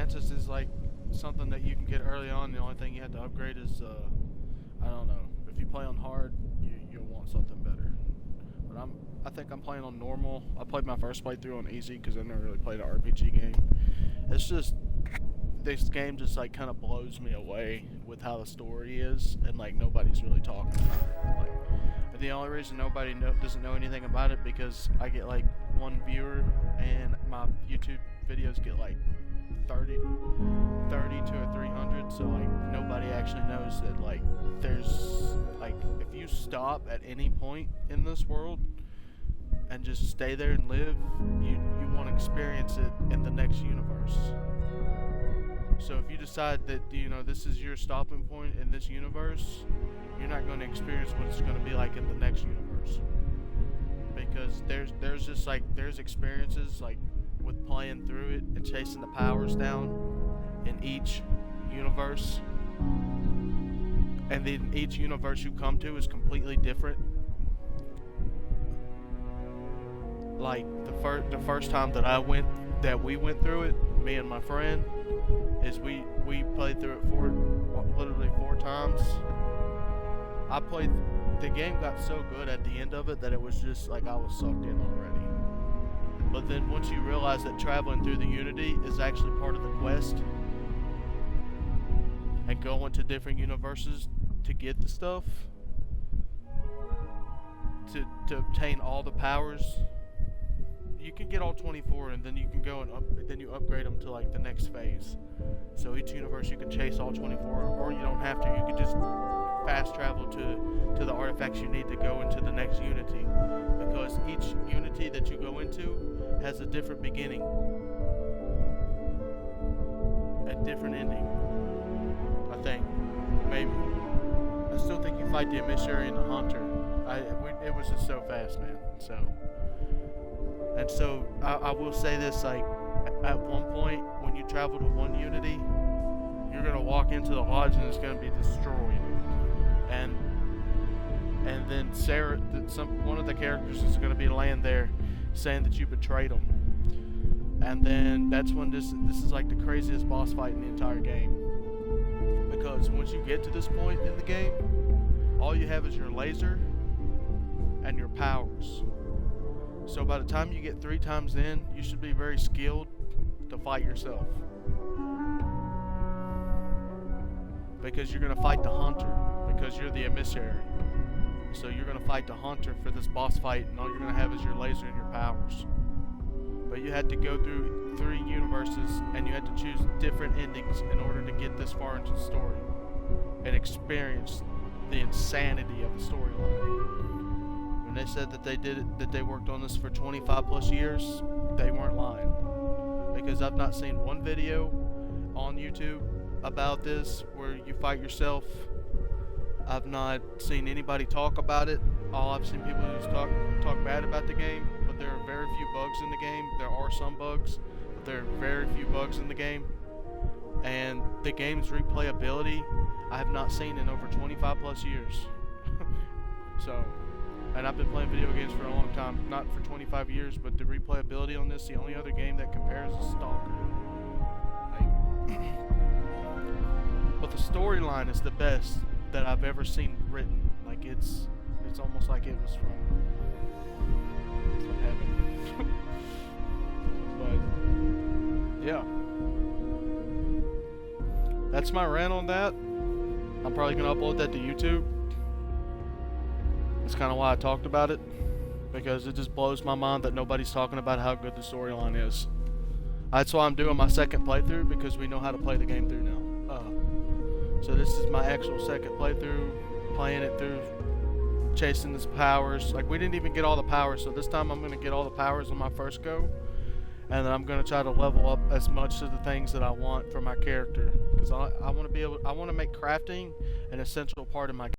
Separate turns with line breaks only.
Mantis is like something that you can get early on. The only thing you have to upgrade is, I don't know. If you play on hard, you'll want something better. But I think I'm playing on normal. I played my first playthrough on easy because I never really played an RPG game. It's just, this game just like kind of blows me away with how the story is, and like nobody's really talking about it. Like, the only reason nobody doesn't know anything about it because I get like one viewer, and my YouTube videos get like 30 to 300, so like nobody actually knows that like there's like, if you stop at any point in this world and just stay there and live, you want to experience it in the next universe. So if you decide that, you know, this is your stopping point in this universe, you're not going to experience what it's going to be like in the next universe, because there's just like, there's experiences like with playing through it and chasing the powers down in each universe, and then each universe you come to is completely different. Like the first time that we went through it, me and my friend, is we played through it literally four times. The game got so good at the end of it that it was just like I was sucked in already. But then once you realize that traveling through the Unity is actually part of the quest, and going to different universes to get the stuff, to obtain all the powers, you can get all 24, and then you can go and then you upgrade them to like the next phase. So each universe you can chase all 24, or you don't have to. You can just fast travel to the artifacts you need to go into the next Unity, because each Unity that you go into has a different beginning, a different ending. I think, maybe. I still think you fight the emissary and the hunter. It was just so fast, man. So I will say this, like, at one point when you travel to one Unity, you're gonna walk into the lodge and it's gonna be destroyed, and then Sarah, one of the characters is gonna be laying there saying that you betrayed them, and then that's when this is like the craziest boss fight in the entire game, because once you get to this point in the game, all you have is your laser and your powers. So by the time you get 3 times in, you should be very skilled to fight yourself, because you're going to fight the hunter, because you're the emissary. So you're going to fight the hunter for this boss fight, and all you're going to have is your laser and your powers. But you had to go through 3 universes, and you had to choose different endings in order to get this far into the story and experience the insanity of the storyline. When they said that they worked on this for 25 plus years, they weren't lying. Because I've not seen one video on YouTube about this where you fight yourself. I've not seen anybody talk about it. All I've seen people just talk bad about the game, but there are very few bugs in the game. There are some bugs, but there are very few bugs in the game. And the game's replayability, I have not seen in over 25 plus years. And I've been playing video games for a long time, not for 25 years, but the replayability on this, the only other game that compares is Stalker. But the storyline is the best that I've ever seen written. Like, it's almost like it was from heaven. But yeah, that's my rant on that. I'm probably gonna upload that to YouTube. That's kind of why I talked about it, because it just blows my mind that nobody's talking about how good the storyline is. That's why I'm doing my second playthrough, because we know how to play the game through now. So this is my actual second playthrough, playing it through, chasing this powers. Like, we didn't even get all the powers, so this time I'm going to get all the powers on my first go, and then I'm going to try to level up as much of the things that I want for my character, because I want to make crafting an essential part of my